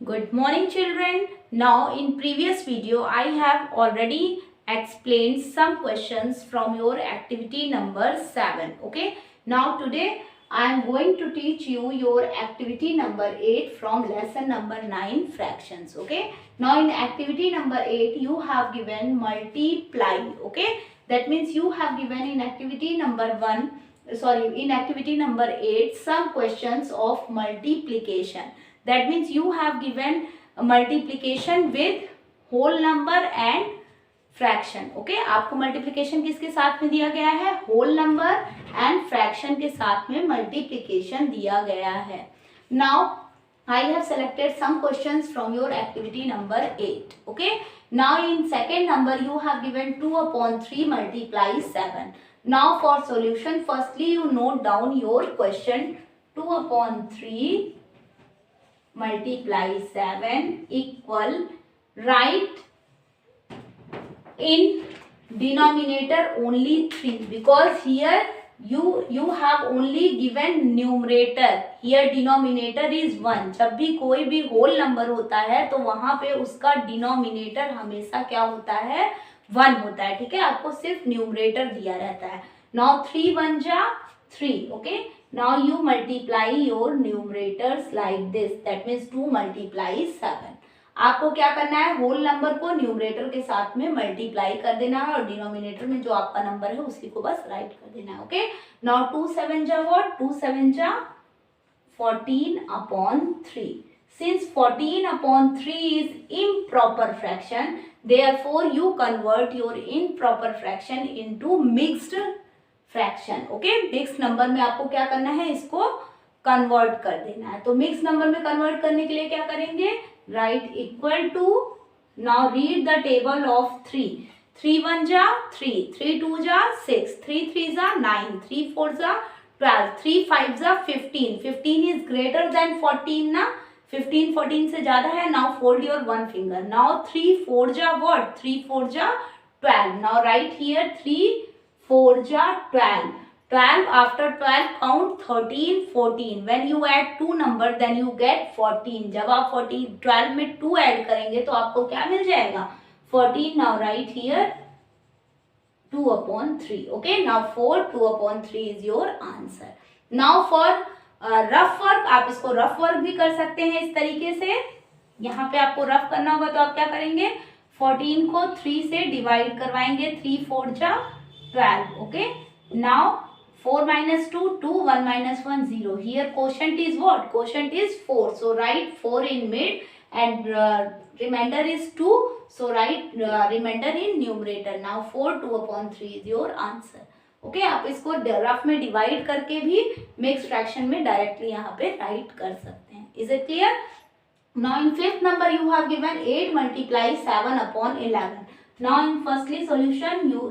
Good morning children. Now in previous video I have already explained some questions from your activity number 7. Okay. Now today I am going to teach you your activity number 8 from lesson number 9 fractions. Okay. Now in activity number 8 you have given multiply. Okay. That means you have given in activity number 8 some questions of multiplication. That means you have given multiplication with whole number and fraction. Okay, आपको multiplication किसके साथ में दिया गया है? Whole number and fraction के साथ में मल्टीप्लिकेशन दिया गया है. Now I have selected some questions from your activity number 8. Okay. Now in second number you have given 2/3 multiply 7. Now for solution, firstly you note down your question. 2/3 multiply 7 equal, write in denominator only 3 because here you have only given numerator, here denominator is 1. जब भी कोई भी whole number होता है तो वहां पे उसका डिनोमिनेटर हमेशा क्या होता है? 1 होता है. ठीक है, आपको सिर्फ न्यूमरेटर दिया रहता है. नाउ 3 1 जा 3. Okay, now you multiply your numerators like this. That means 2 multiply 7. आपको क्या करना है? होल नंबर को न्यूमरेटर के साथ में मल्टीप्लाई कर देना है और डिनोमिनेटर में जो आपका नंबर है उसी को बस राइट कर देना है. ओके, नाउ 2 7 जा व्हाट? 2 7 जा 14/3. Since 14/3 is improper fraction, therefore you convert your improper fraction into mixed fraction. Okay, mix number में आपको क्या करना है? इसको कन्वर्ट कर देना है. तो मिक्स नंबर में कन्वर्ट करने के लिए क्या करेंगे? Right equal to, now read the table of 3. 3 1 जा 3, 3 2 जा 6, 3 3 जा 9, 3 4 जा 12, 3 5 जा 15. 15 इज ग्रेटर देन 14 ना? 15 14 से ज्यादा है. Now fold your one finger. Now 3 4 जा व्हाट? 3 4 जा 12. नाउ राइट हियर 3 4 जा 12. 12 after 12 count 13 14. When you add two number then you get 14. जब आप 12 में 2 ऐड करेंगे तो आपको क्या मिल जाएगा? 14. Now write here 2/3. Okay, now 2/3 is your answer. Now for rough work, आप इसको रफ वर्क भी कर सकते हैं इस तरीके से. यहाँ पे आपको रफ करना होगा तो आप क्या करेंगे? 14 को 3 से डिवाइड करवाएंगे. 3 4 जा 12. Okay, now 4 minus 2 2, 1 minus 1 0. Here quotient is what? Quotient is 4. So write 4 in mid and remainder is 2. So write remainder in numerator. Now 4 2/3 is your answer. Okay, आप इसको रफ में डिवाइड करके भी मिक्स फ्रैक्शन में directly यहाँ पे right कर सकते हैं. Is it clear? Now in fifth number you have given 8 multiply 7/11. Now in firstly solution you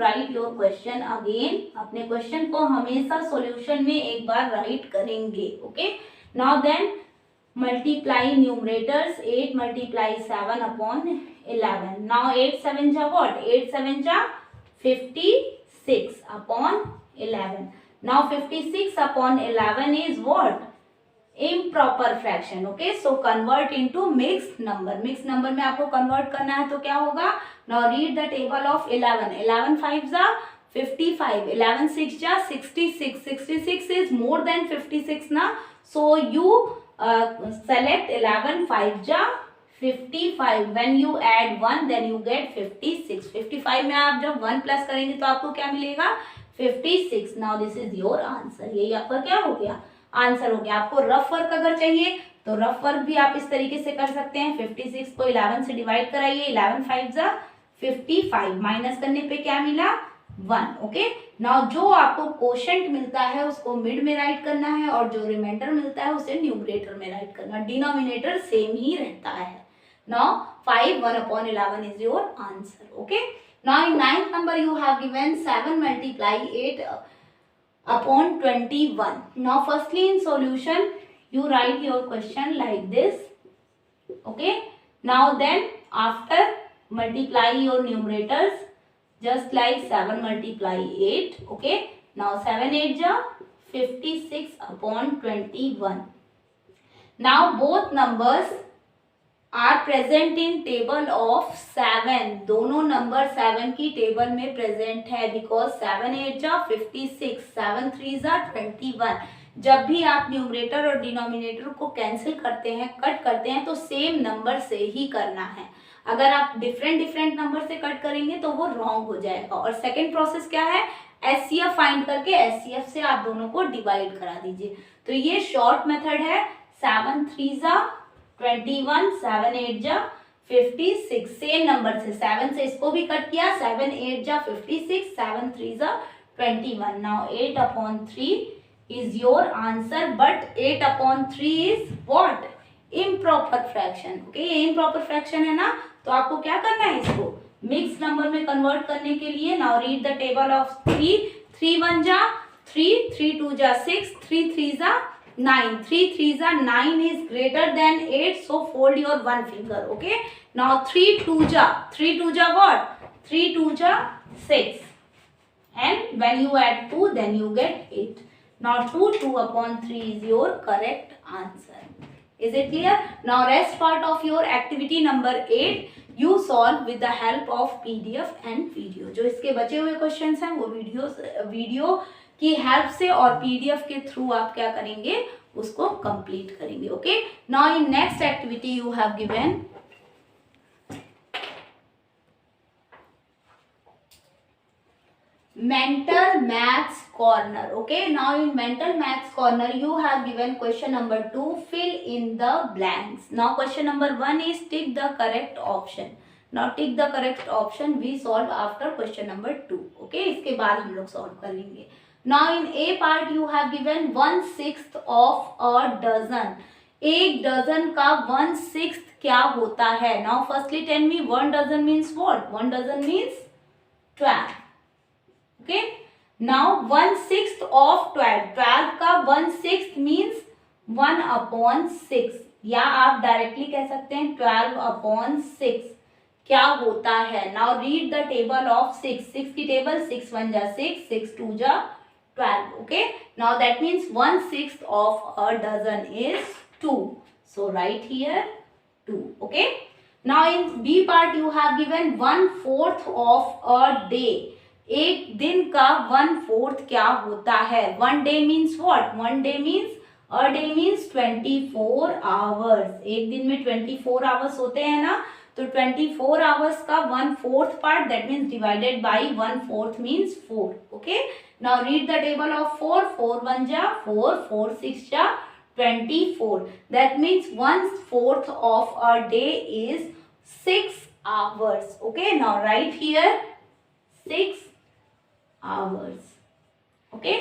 write your question again. अपने क्वेश्चन को हमेशा सॉल्यूशन में एक बार राइट करेंगे. Okay, now then multiply numerators. 8 multiply 7/11. Now 8 7 जा what? 8 7 जा 56/11. Now 56/11 is what? Improper fraction. Okay, so convert into mixed number. Mixed number में आपको convert करना है तो क्या होगा? Now read the table of 11. 11 5 जा 55. 11 6 जा 66. 66 is more than 56 ना? So you select 11 5 जा 55. When you add 1 then you get 56. 55 में आप जब 1 प्लस करेंगे तो आपको क्या मिलेगा? 56. Now this is your answer. यही आपका क्या हो गया? आंसर हो गया. आपको रफ वर्क अगर चाहिए तो रफ वर्क भी आप इस तरीके से कर सकते हैं. 56 को 11 से डिवाइड कराइए. 11 5 जा 55. माइनस करने पे क्या मिला? 1. ओके, नाउ जो आपको क्वोशंट मिलता है उसको मिड में राइट करना है और जो रिमाइंडर मिलता है उसे न्यूमरेटर में राइट करना. डिनोमिनेटर सेम ही रहता है. Now 5 1/11 is your answer. Okay, now in 9th number you have given 7 multiply 8/21. Now firstly in solution you write your question like this. Okay, now then after multiply your numerators just like 7 multiply 8. Okay, now 7 8 ja 56/21. Now both numbers are present in table of 7, दोनों number 7 की table में present है, because 7 8 जा 56, 7 3 जा 21। जब भी आप numerator और डिनोमिनेटर को कैंसिल करते हैं, कट करते हैं, तो सेम नंबर से ही करना है। अगर आप डिफरेंट डिफरेंट नंबर से कट करेंगे तो वो रॉन्ग हो जाएगा। और सेकेंड प्रोसेस क्या है, एचसीएफ फाइंड करके एचसीएफ से आप दोनों को डिवाइड करा दीजिए। तो ये शॉर्ट मेथड है, 7 3 जा 21, 7 8 जा 56, सेम नंबर से 7 से इसको भी कट किया, 7 8 जा 56, 7 3 जा 21। Now 8/3 is your answer, but 8/3 is what? Improper fraction. Okay, ये improper fraction है ना, तो आपको क्या करना है, इसको मिक्स नंबर में कन्वर्ट करने के लिए। Now read the table of 3, 3 1 जा 3, 3 2 जा 6, 3 3 जा 9, 3 3 जा 9 is greater than 8, so fold your one finger. Okay, now 3 2 जा what? 3 2 जा 6, and when you add 2 then you get 8. Now 2/3 is your correct answer. Is it clear? Now rest part of your activity number 8 you solve with the help of PDF and video. जो इसके बचे हुए questions हैं वो video की help से और PDF के थ्रू आप क्या करेंगे, उसको कंप्लीट करेंगे। Okay, now in next activity you have given mental maths corner. Okay, now in mental maths corner you have given question number 2, fill in the blanks. Now question number 1 is tick the correct option. Now tick the correct option we solve after question number 2. Okay, इसके बाद हम लोग solve कर लेंगे। Now in A part you have given 1/6 of a dozen. एक dozen का 1/6 क्या होता है? Now firstly tell me 1 dozen means what? 1 dozen means 12. Okay, now 1/6 of 12, 12 का 1/6 means 1/6, या आप डायरेक्टली कह सकते हैं 12/6 क्या होता है। Now read the table of 6, 6 की टेबल, 6 1 जा 6, 6 2 जा 12. Okay, now that means 1/6 of a dozen is 2, so write here 2. Okay, now in B part you have given 1/4 of a day. एक दिन का 1/4 क्या होता है? 1 day means what? 1 day means, a day means 24 hours. एक दिन में 24 hours होते हैं ना, तो 24 hours का 1/4 part, that means divided by 1/4 means 4. Okay, now read the table of 4, 4 1 जा 4, 4 6 जा 24. That means 1/4 of a day is 6 hours. Okay, now write here 6 hours. Okay,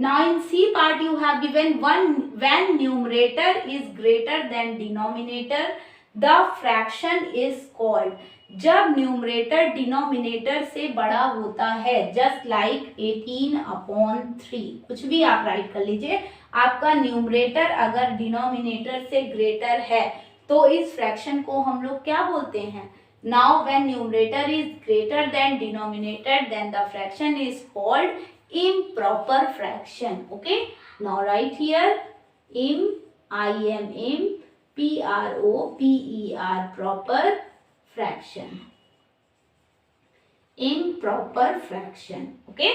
now in C part you have given when numerator is greater than denominator the fraction is called. जब numerator denominator से बड़ा होता है, just like 18/3, कुछ भी आप right कर लीजिए। आपका न्यूमरेटर अगर डिनोमिनेटर से ग्रेटर है तो इस फ्रैक्शन को हम लोग क्या बोलते हैं? Now when numerator is greater than denominator then the fraction is called improper fraction. Okay, now write here proper fraction. Improper fraction. Okay,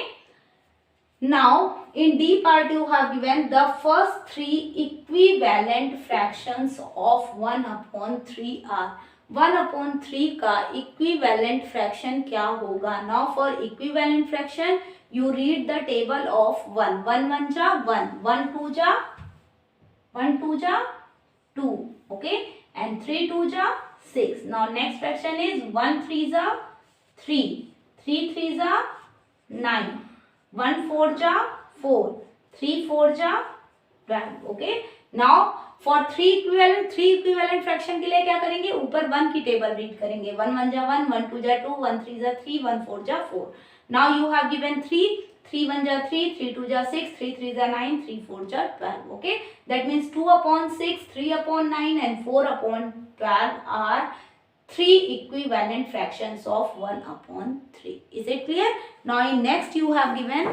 now in D part you have given the first 3 equivalent fractions of 1/3 are. 1/3 का equivalent fraction क्या होगा? Now for equivalent fraction you read the table of 1, 1 1 जा 1, 1 2 जा 1 2 जा 2. Okay, and 3 2 जा 6. Now next fraction is 1 3 जा 3, 3 3 जा 9, 1 4 जा 4, 3 4 जा 12. Okay, now for 3 equivalent fraction के लिए क्या करेंगे? ऊपर 1 की टेबल रीड करेंगे। 1 1 जा 1, 1 2 जा 2, 1 3 जा 3, 1 4 जा 4. नाउ यू हैव गिवन 3, 3 1 जा 3, 3 2 जा 6, 3 3 जा 9, 3 4 जा 12. Okay, that means 2/6, 3/9 and 4/12 are 3 equivalent fractions of 1/3. Is it clear? Now in next you have given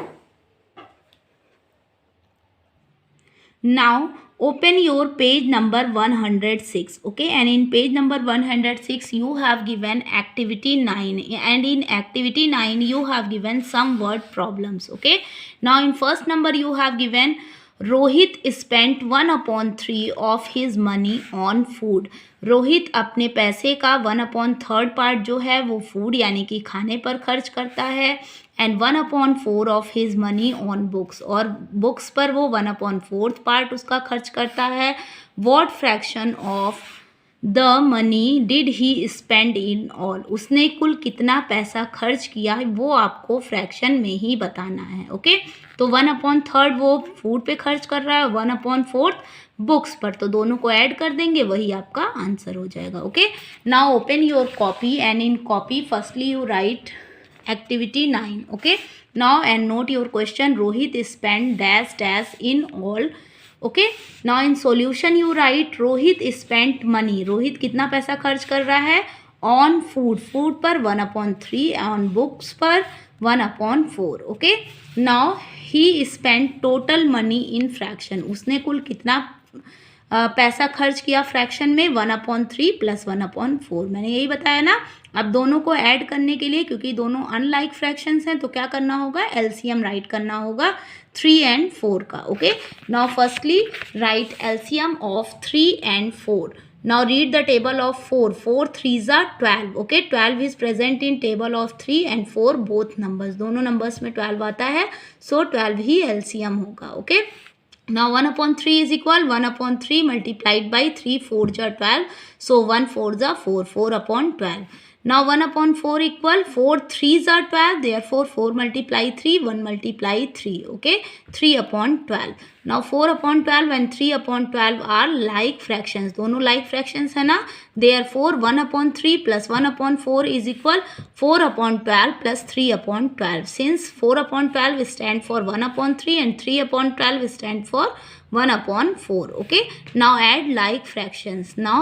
Now open your page number 106, okay, and in page number 106 you have given activity 9, and in activity 9 you have given some word problems, okay. Now in first number you have given Rohit spent 1/3 of his money on food. Rohit अपने पैसे का 1/3 part जो है वो food यानी कि खाने पर खर्च करता है, and 1/4 of his money on books, और बुक्स पर वो 1/4 पार्ट उसका खर्च करता है। What fraction of the money did he spend in all, उसने कुल कितना पैसा खर्च किया वो आपको फ्रैक्शन में ही बताना है, ओके। तो 1/3 वो फूड पे खर्च कर रहा है, 1/4 बुक्स पर, तो दोनों को ऐड कर देंगे, वही आपका आंसर हो जाएगा, okay. Now open your copy and in copy firstly you right activity 9, okay. Now and note your question, Rohit spent dash dash in all, okay. Now in solution you write Rohit spent money, Rohit कितना पैसा खर्च कर रहा है on food, food पर 1/3, on books पर 1/4, okay. Now he spent total money in fraction, उसने कुल कितना पैसा खर्च किया फ्रैक्शन में 1/3 + 1/4, मैंने यही बताया ना। अब दोनों को ऐड करने के लिए, क्योंकि दोनों अनलाइक फ्रैक्शंस हैं, तो क्या करना होगा, एलसीएम राइट करना होगा 3 and 4 का, okay. Now firstly right LCM of 3 and 4। Now read the table of 4, 4 3s are 12, okay. 12 is present in table of 3 and 4 both numbers, दोनों नंबर्स में 12 आता है, सो 12 ही एलसीएम होगा, okay. Now 1/3 is equal 1/3 multiplied by 3 4s are 12, so 1 4s are 4, 4/12. Now 1/4 equal 4 3s are 12, therefore 4 multiply 3, 1 multiply 3, okay, 3/12. Now 4/12 and 3/12 are like fractions, दोनों like fractions है ना, therefore 1/3 + 1/4 is equal 4/12 + 3/12. Since 4/12 stand for 1/3 and 3/12 stand for 1/4, okay. Now add like fractions. Now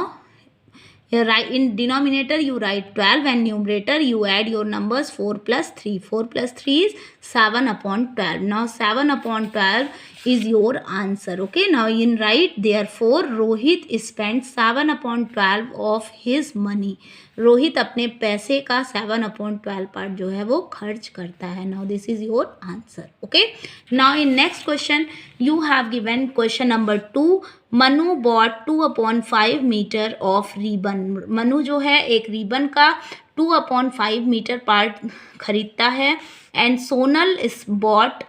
in denominator you write 12 and numerator you add your numbers 4 + 3, 4 + 3 is 7/12. Now 7/12 is your answer, okay. Now in write therefore Rohit spent 7/12 of his money, Rohit अपने पैसे का 7/12 part जो है वो खर्च करता है। Now this is your answer, okay. Now in next question you have given question number 2, Manu bought 2/5 metre of ribbon. Manu जो है एक रिबन का 2/5 मीटर पार्ट खरीदता है, एंड सोनल इस बॉट,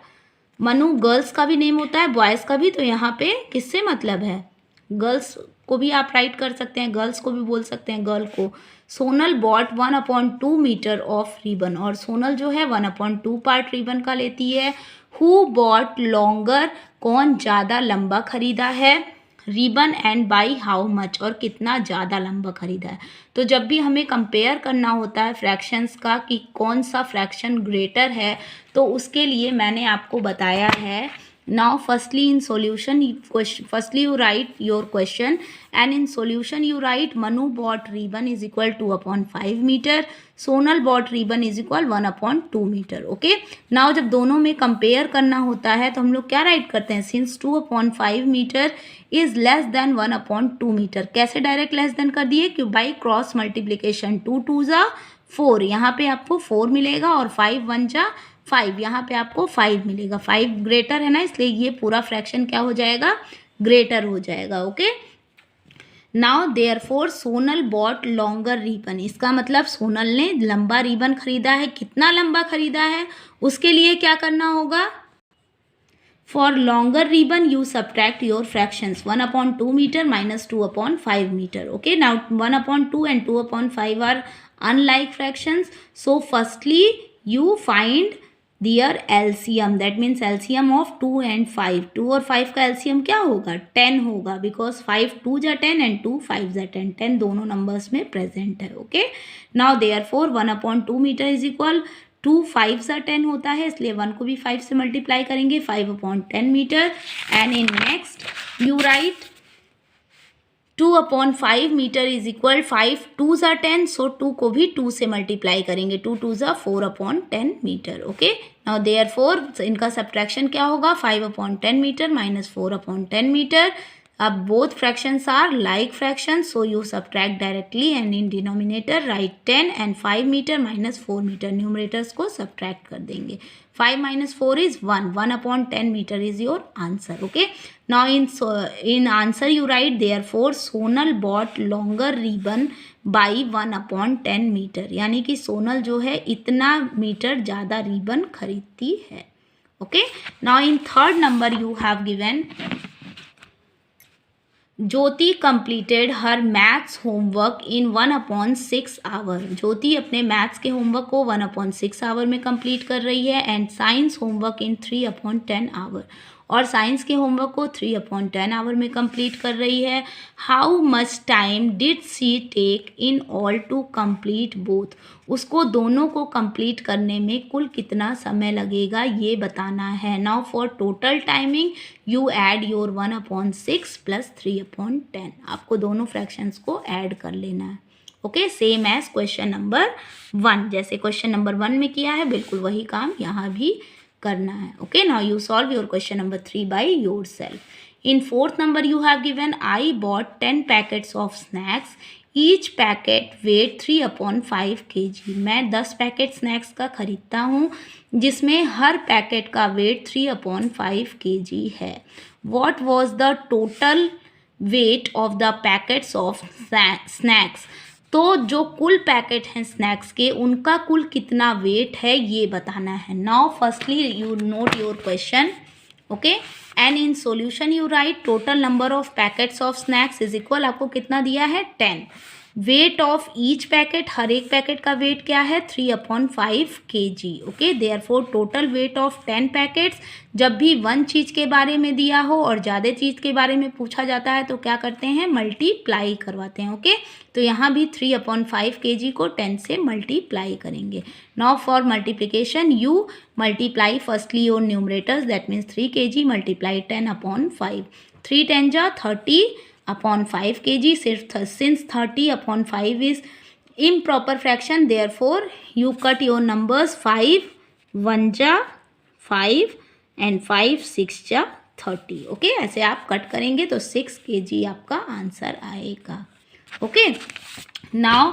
मनु गर्ल्स का भी नेम होता है बॉयज़ का भी, तो यहाँ पे किससे मतलब है, गर्ल्स को भी आप राइट कर सकते हैं, गर्ल्स को भी बोल सकते हैं गर्ल को। Sonal bought 1/2 metre of ribbon, और सोनल जो है 1/2 पार्ट रिबन का लेती है। हु बॉट लॉन्गर, कौन ज़्यादा लंबा खरीदा है ribbon, and by how much, और कितना ज़्यादा लंबा खरीदा है। तो जब भी हमें कंपेयर करना होता है फ्रैक्शंस का कि कौन सा फ्रैक्शन ग्रेटर है, तो उसके लिए मैंने आपको बताया है। Now firstly in solution, firstly you write your question, and in solution you write Manu bought ribbon is equal to 2/5 meter, Sonal bought ribbon is equal 1/2 meter, okay. Now जब दोनों में कंपेयर करना होता है तो हम लोग क्या राइट करते हैं, since 2/5 metre is less than 1/2 metre, कैसे डायरेक्ट लेस देन कर दिए, कि by cross multiplication, 2 2s are 4, यहाँ पे आपको 4 मिलेगा, और 5 1s are 5, यहाँ पे आपको 5 मिलेगा। 5 ग्रेटर है ना, इसलिए ये पूरा फ्रैक्शन क्या हो जाएगा, ग्रेटर हो जाएगा, okay. Now therefore Sonal bought longer ribbon, इसका मतलब सोनल ने लंबा रिबन खरीदा है। कितना लंबा खरीदा है, उसके लिए क्या करना होगा, for longer ribbon you subtract your fractions, 1/2 metre minus 2/5 metre, okay. Now 1/2 and 2/5 are unlike fractions, so firstly you find their LCM, that means LCM of 2 and 5, 2 और 5 का LCM क्या होगा, 10 होगा, because 5 2s are 10 and 2 5s are 10, 10 दोनों numbers में present है, okay. Now therefore 1/2 metre is equal 2 5s are 10 होता है, इसलिए 1 को भी 5 से मल्टीप्लाई करेंगे, 5/10 metre, and in next you write 2/5 metre is equal 5 2 ज़ा 10, सो 2 को भी 2 से मल्टीप्लाई करेंगे, 2 2 ज़ा 4/10 मीटर। ओके, नाउ देयरफॉर इनका सब्ट्रैक्शन क्या होगा, 5/10 मीटर माइनस 4/10 मीटर। अब both fractions are like fraction, so you subtract directly and in denominator write 10 and 5 metre minus 4 metre, numerators को सब्ट्रैक्ट कर देंगे। 5 minus 4 is 1, 1/10 meter is your answer. Okay, now in answer you write therefore Sonal bought longer ribbon by 1/10 meter, यानी कि सोनल जो है इतना metre ज़्यादा ribbon खरीदती है। Okay, now in third number you have given Jyoti completed her maths homework in 1/6 hour. Jyoti अपने maths के होमवर्क को 1/6 आवर में कंप्लीट कर रही है and science homework in 3/10 hour, और साइंस के होमवर्क को 3/10 आवर में कंप्लीट कर रही है। How much time did she take in all to complete both, उसको दोनों को कंप्लीट करने में कुल कितना समय लगेगा ये बताना है। Now for total timing you add your 1/6 plus 3/10, आपको दोनों फ्रैक्शंस को ऐड कर लेना है। Okay, same as question number 1, जैसे क्वेश्चन नंबर 1 में किया है बिल्कुल वही काम यहाँ भी करना है। Okay, now you solve your question number 3 by yourself. In 4th number you have given I bought 10 packets of snacks, each packet weight 3/5 kg। मैं 10 पैकेट स्नैक्स का खरीदता हूँ जिसमें हर पैकेट का वेट 3/5 kg है। What was the total weight of the packets of snacks, तो जो कुल पैकेट हैं स्नैक्स के उनका कुल कितना वेट है ये बताना है। Now firstly you not your question. Okay, and in solution you right total number of packets of snacks is equal, आपको कितना दिया है 10। वेट ऑफ ईच पैकेट, हर एक पैकेट का वेट क्या है 3/5 kg। Okay, therefore total weight of 10 packets, जब भी वन चीज़ के बारे में दिया हो और ज़्यादा चीज़ के बारे में पूछा जाता है तो क्या करते हैं, मल्टीप्लाई करवाते हैं। ओके, तो यहाँ भी 3/5 kg को 10 से मल्टीप्लाई करेंगे। Now for multiplication you multiply firstly your numerators, that means 3 kg multiply 10/5, 3 10 जा 30/5 kg। Since 30/5 is improper fraction, therefore you cut your numbers 5 1 जा 5 and 5 6 जा 30। ओके, ऐसे आप कट करेंगे तो 6 kg आपका आंसर आएगा। Okay, now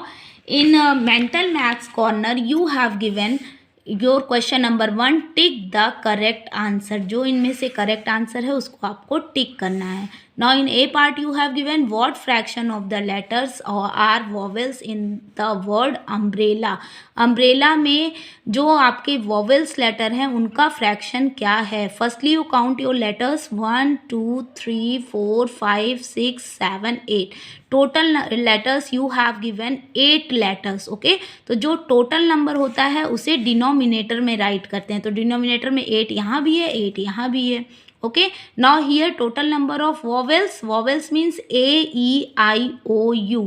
in mental maths corner you have given your question number 1, tick the correct answer, जो इनमें से करेक्ट आंसर है उसको आपको टिक करना है। Now in A part you have given what fraction of the letters are vowels in the word umbrella. Umbrella में जो आपके वॉवेल्स लेटर हैं उनका फ्रैक्शन क्या है। Firstly you count your letters 1 2 3 4 5 6 7 8, total letters you have given 8 letters. Okay, तो जो total number होता है उसे डिनोमिनेटर में राइट करते हैं, तो डिनोमिनेटर में 8 यहाँ भी है 8 यहाँ भी है। Okay, now here total number of vowels, vowels means A E I O U,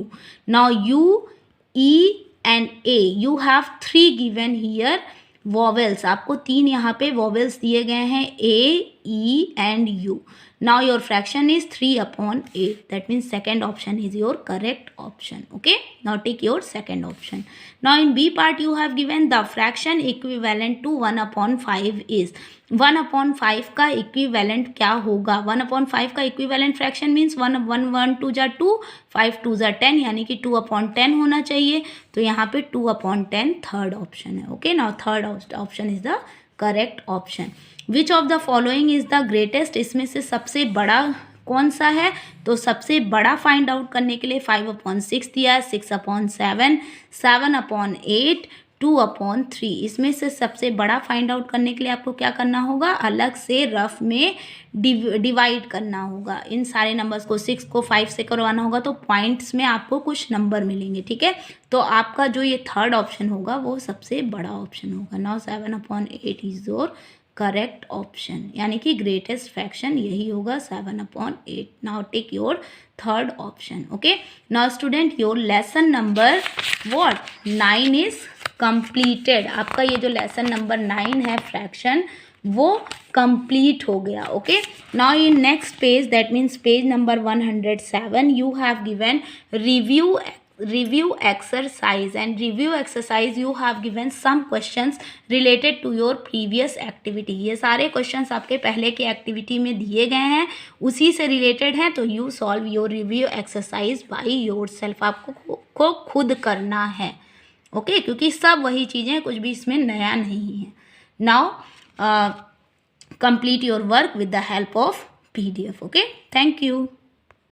now U E and A you have 3 given here vowels, आपको 3 यहाँ पे वॉवेल्स दिए गए हैं A E and U। Now your fraction is 3/8, that means second option is your correct option. Okay, now take your second option. Now in B part you have given the fraction equivalent to 1/5 is, 1/5 का equivalent क्या होगा। 1/5 का equivalent fraction means 1 2 जा 2 5 2 जा 10, यानी कि 2/10 होना चाहिए, तो यहाँ पे 2/10 थर्ड ऑप्शन है। Okay, now third option is the correct option. Which of the following is the greatest, इसमें से सबसे बड़ा कौन सा है, तो सबसे बड़ा फाइंड आउट करने के लिए 5/6 दिया है, 6/7, 7/8, 2/3, इसमें से सबसे बड़ा फाइंड आउट करने के लिए आपको क्या करना होगा, अलग से रफ में डिवाइड करना होगा। इन सारे नंबर्स को 6 को 5 से करवाना होगा तो पॉइंट्स में आपको कुछ नंबर मिलेंगे। ठीक है, तो आपका जो ये थर्ड ऑप्शन होगा वो सबसे बड़ा ऑप्शन होगा। Now 7/8 is your correct option, यानी कि ग्रेटेस्ट फ्रैक्शन यही होगा 7/8। Now take your third option. Okay, now student your lesson number what 9 is completed. आपका ये जो लेसन नंबर 9 है फ्रैक्शन वो कंप्लीट हो गया. Okay, now in next page, that means page number 107, you have given review exercise, and review exercise you have given some questions related to your previous activity. ये सारे questions आपके पहले के activity में दिए गए हैं, उसी से रिलेटेड हैं. तो you solve your review exercise by yourself. आपको खुद करना है. ओके, क्योंकि सब वही चीज़ें, कुछ भी इसमें नया नहीं है. Now complete your work with the help of PDF. Okay, thank you.